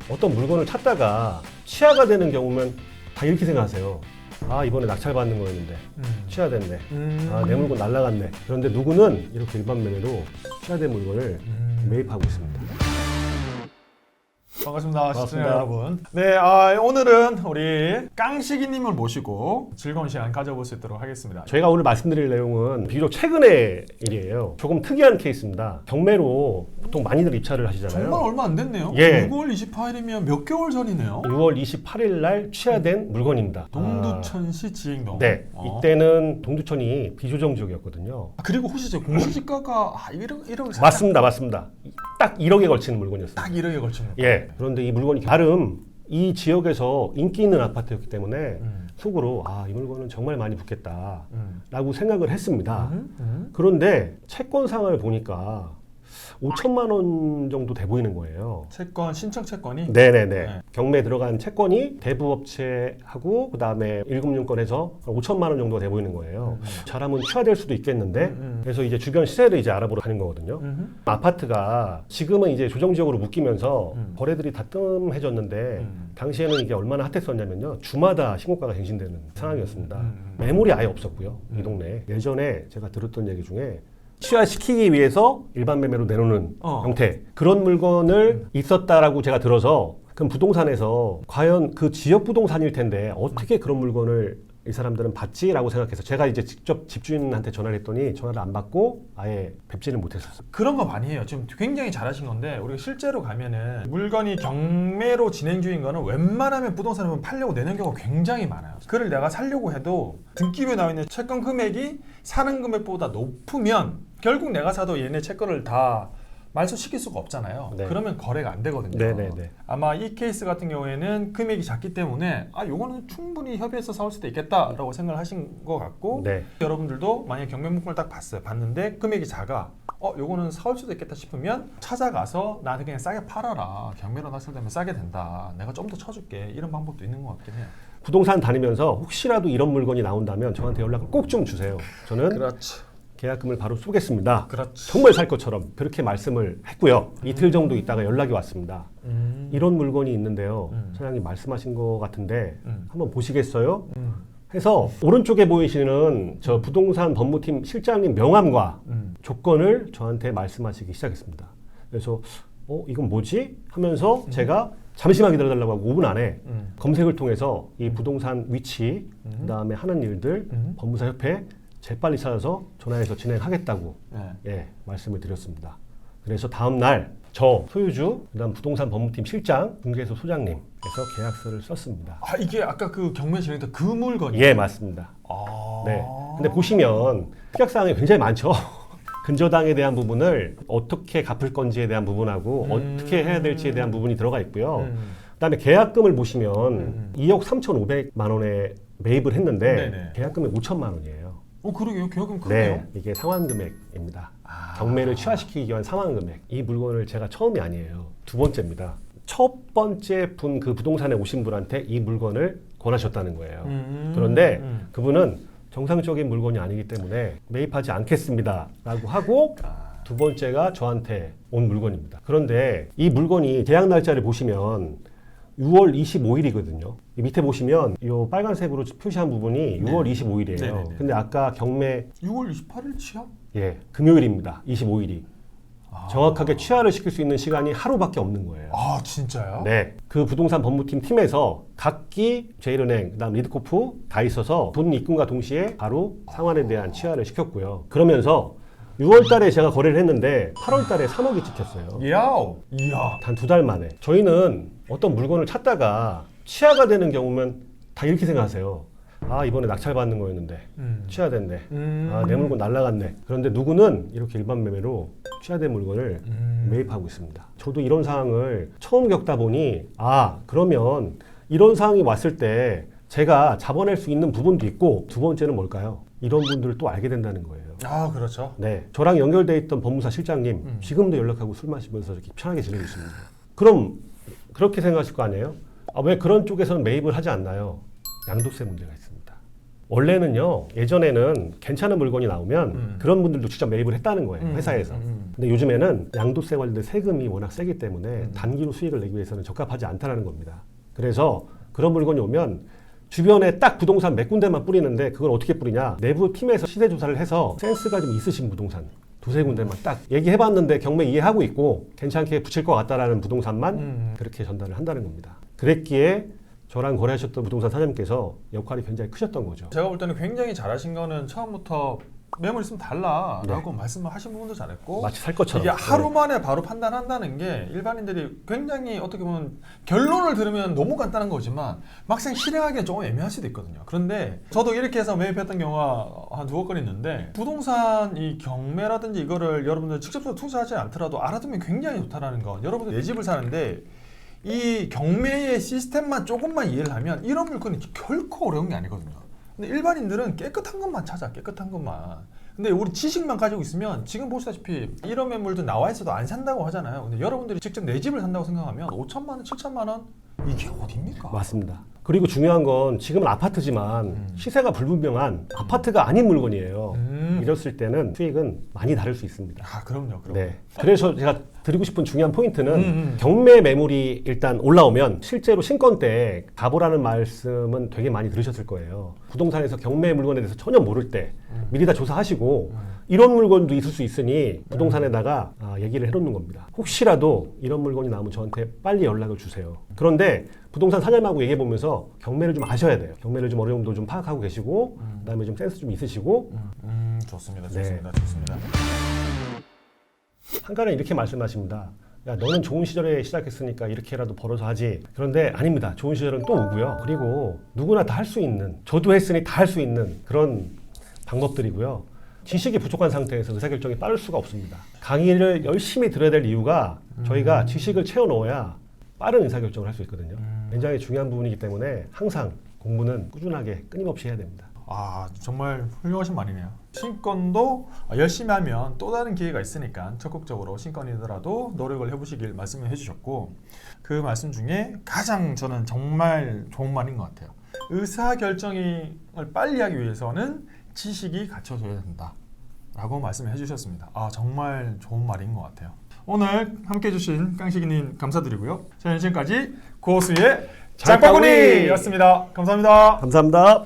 어떤 물건을 찾다가 취하가 되는 경우면 다 이렇게 생각하세요. 아, 이번에 낙찰받는 거였는데 취하됐네. 아, 내 물건 날라갔네. 그런데 누구는 이렇게 일반 매매로 취하된 물건을 매입하고 있습니다. 반갑습니다, 시청자 반갑습니다. 여러분. 네, 오늘은 우리 깡식이님을 모시고 즐거운 시간 가져볼 수 있도록 하겠습니다. 저희가 오늘 말씀드릴 내용은 비교적 최근의 일이에요. 조금 특이한 케이스입니다. 경매로 보통 많이들 입찰을 하시잖아요. 정말 얼마 안 됐네요. 예. 6월 28일이면 몇 개월 전이네요. 6월 28일 날 취하된 물건입니다. 동두천시 지행동. 네, 이때는 동두천이 비조정 지역이었거든요. 그리고 혹시 저 공시지가가 1억 맞습니다, 맞습니다. 딱 1억에 걸치는 물건이었습니다. 딱 1억에 걸치는 거. 예. 그런데 이 물건이 나름 이 지역에서 인기 있는 아파트였기 때문에 속으로 이 물건은 정말 많이 붙겠다라고 생각을 했습니다. 그런데 채권상을 보니까 5천만 원 정도 돼 보이는 거예요. 채권 신청 채권이 네네네. 네. 경매에 들어간 채권이 대부업체하고 그다음에 1금융권에서 5천만 원 정도가 돼 보이는 거예요. 잘하면 취하될 수도 있겠는데 그래서 이제 주변 시세를 이제 알아보러 가는 거거든요. 아파트가 지금은 이제 조정지역으로 묶이면서 거래들이 다 뜸해졌는데 당시에는 이게 얼마나 핫했었냐면요. 주마다 신고가가 갱신되는 상황이었습니다. 매물이 아예 없었고요. 이 동네에. 예전에 제가 들었던 얘기 중에 취하시키기 위해서 일반 매매로 내놓는 형태 그런 물건을 있었다라고 제가 들어서 그럼 부동산에서 과연 그 지역 부동산일 텐데 어떻게 그런 물건을 이 사람들은 받지라고 생각해서 제가 이제 직접 집주인한테 전화를 했더니 전화를 안 받고 아예 뵙지는 못했었어요. 그런 거 많이 해요. 지금 굉장히 잘하신 건데 우리가 실제로 가면은 물건이 경매로 진행 중인 거는 웬만하면 부동산을 팔려고 내는 경우가 굉장히 많아요. 그걸 내가 살려고 해도 등기부에 나와 있는 채권 금액이 사는 금액보다 높으면 결국 내가 사도 얘네 채권을 다 말소시킬 수가 없잖아요. 네. 그러면 거래가 안 되거든요. 네네네. 아마 이 케이스 같은 경우에는 금액이 작기 때문에 요거는 충분히 협의해서 사올 수도 있겠다라고 생각을 하신 것 같고 네. 여러분들도 만약에 경매 물건을 딱 봤는데 금액이 작아 요거는 사올 수도 있겠다 싶으면 찾아가서 나한테 그냥 싸게 팔아라. 경매로 낙찰되면 싸게 된다. 내가 좀 더 쳐줄게. 이런 방법도 있는 것 같긴 해요. 부동산 다니면서 혹시라도 이런 물건이 나온다면 저한테 연락을 꼭 좀 주세요. 저는 그렇지. 계약금을 바로 쏘겠습니다. 그렇지. 정말 살 것처럼 그렇게 말씀을 했고요. 이틀 정도 있다가 연락이 왔습니다. 이런 물건이 있는데요. 사장님 말씀하신 것 같은데 한번 보시겠어요? 해서 오른쪽에 보이시는 저 부동산 법무팀 실장님 명함과 조건을 저한테 말씀하시기 시작했습니다. 그래서 이건 뭐지? 하면서 제가 잠시만 기다려달라고 하고 5분 안에 검색을 통해서 이 부동산 위치, 그다음에 하는 일들, 법무사 협회 재빨리 찾아서 전화해서 진행하겠다고 말씀을 드렸습니다. 그래서 다음 날 저 소유주, 그다음 부동산 법무팀 실장, 중개소 소장님께서 계약서를 썼습니다. 이게 아까 그 경매 진행했던 그 물건이요? 예, 맞습니다. 네. 근데 보시면 특약사항이 굉장히 많죠. 근저당에 대한 부분을 어떻게 갚을 건지에 대한 부분하고 어떻게 해야 될지에 대한 부분이 들어가 있고요. 그다음에 계약금을 보시면 2억 3,500만 원에 매입을 했는데 네네. 계약금이 5천만 원이에요. 그러게요. 계약금 크네요. 네, 이게 상환금액입니다. 경매를 취하시키기 위한 상환금액. 이 물건을 제가 처음이 아니에요. 두 번째입니다. 첫 번째 분 그 부동산에 오신 분한테 이 물건을 권하셨다는 거예요. 그런데 그분은 정상적인 물건이 아니기 때문에 매입하지 않겠습니다 라고 하고 두 번째가 저한테 온 물건입니다. 그런데 이 물건이 계약 날짜를 보시면 6월 25일이거든요. 밑에 보시면 이 빨간색으로 표시한 부분이 6월 25일이에요. 네네네. 근데 아까 경매 6월 28일 취합? 금요일입니다. 25일이. 정확하게 취하를 시킬 수 있는 시간이 하루밖에 없는 거예요. 진짜요? 네. 그 부동산 법무팀 팀에서 각기 제일은행, 그다음 리드코프 다 있어서 돈 입금과 동시에 바로 상환에 대한 취하를 시켰고요. 그러면서 6월 달에 제가 거래를 했는데 8월 달에 3억이 찍혔어요. 이야. 단 2달 만에. 저희는 어떤 물건을 찾다가 취하가 되는 경우면 다 이렇게 생각하세요. 이번에 낙찰받는 거였는데 취하됐네. 내 물건 날라갔네. 그런데 누구는 이렇게 일반 매매로 취하된 물건을 매입하고 있습니다. 저도 이런 상황을 처음 겪다 보니 그러면 이런 상황이 왔을 때 제가 잡아낼 수 있는 부분도 있고 두 번째는 뭘까요? 이런 분들을 또 알게 된다는 거예요. 그렇죠. 네, 저랑 연결돼 있던 법무사 실장님 지금도 연락하고 술 마시면서 이렇게 편하게 지내고 있습니다. 그럼 그렇게 생각하실 거 아니에요? 왜 그런 쪽에서는 매입을 하지 않나요? 양도세 문제가 있습니다. 원래는요, 예전에는 괜찮은 물건이 나오면 그런 분들도 직접 매입을 했다는 거예요, 회사에서. 근데 요즘에는 양도세 관련된 세금이 워낙 세기 때문에 단기로 수익을 내기 위해서는 적합하지 않다는 겁니다. 그래서 그런 물건이 오면 주변에 딱 부동산 몇 군데만 뿌리는데 그걸 어떻게 뿌리냐? 내부 팀에서 시세 조사를 해서 센스가 좀 있으신 부동산 두세 군데만 딱 얘기해봤는데 경매 이해하고 있고 괜찮게 붙일 것 같다라는 부동산만 그렇게 전달을 한다는 겁니다. 그랬기에 저랑 거래하셨던 부동산 사장님께서 역할이 굉장히 크셨던 거죠. 제가 볼 때는 굉장히 잘하신 거는 처음부터 매물 있으면 달라라고 말씀을 하신 부분도 잘했고 마치 살 것처럼. 이게 하루 만에 바로 판단한다는 게 일반인들이 굉장히 어떻게 보면 결론을 들으면 너무 간단한 거지만 막상 실행하기엔 조금 애매할 수도 있거든요. 그런데 저도 이렇게 해서 매입했던 경우가 한 두어 건 있는데 부동산 이 경매라든지 이거를 여러분들 직접적으로 투자하지 않더라도 알아두면 굉장히 좋다라는 거. 여러분들 내 집을 사는데 이 경매의 시스템만 조금만 이해를 하면 이런 물건이 결코 어려운 게 아니거든요. 근데 일반인들은 깨끗한 것만 찾아, 깨끗한 것만. 근데 우리 지식만 가지고 있으면 지금 보시다시피 이런 매물도 나와 있어도 안 산다고 하잖아요. 근데 여러분들이 직접 내 집을 산다고 생각하면 5천만 원, 7천만 원 이게 어딥니까? 맞습니다. 그리고 중요한 건 지금은 아파트지만 시세가 불분명한 아파트가 아닌 물건이에요. 이랬을 때는 수익은 많이 다를 수 있습니다. 아, 그럼요. 네. 그래서 제가 드리고 싶은 중요한 포인트는 경매 매물이 일단 올라오면 실제로 신건 때 가보라는 말씀은 되게 많이 들으셨을 거예요. 부동산에서 경매 물건에 대해서 전혀 모를 때 미리 다 조사하시고 이런 물건도 있을 수 있으니 부동산에다가 얘기를 해놓는 겁니다. 혹시라도 이런 물건이 나오면 저한테 빨리 연락을 주세요. 그런데 부동산 사장님하고 얘기해보면서 경매를 좀 아셔야 돼요. 경매를 좀 어느 정도 좀 파악하고 계시고 그다음에 좀 센스 좀 있으시고 좋습니다. 네. 좋습니다. 좋습니다. 한간에 이렇게 말씀하십니다. 야, 너는 좋은 시절에 시작했으니까 이렇게라도 벌어서 하지. 그런데 아닙니다. 좋은 시절은 또 오고요. 그리고 누구나 다 할 수 있는, 저도 했으니 다 할 수 있는 그런 방법들이고요. 지식이 부족한 상태에서 의사결정이 빠를 수가 없습니다. 강의를 열심히 들어야 될 이유가 저희가 지식을 채워 넣어야 빠른 의사결정을 할 수 있거든요. 굉장히 중요한 부분이기 때문에 항상 공부는 꾸준하게 끊임없이 해야 됩니다. 아, 정말 훌륭하신 말이네요. 신건도 열심히 하면 또 다른 기회가 있으니까 적극적으로 신건이더라도 노력을 해보시길 말씀을 해주셨고 그 말씀 중에 가장 저는 정말 좋은 말인 것 같아요. 의사결정을 빨리 하기 위해서는 지식이 갖춰져야 된다 라고 말씀을 해주셨습니다. 아, 정말 좋은 말인 것 같아요. 오늘 함께 해주신 깡식이님 감사드리고요. 저는 지금까지 고수의 장바구니였습니다. 감사합니다. 감사합니다.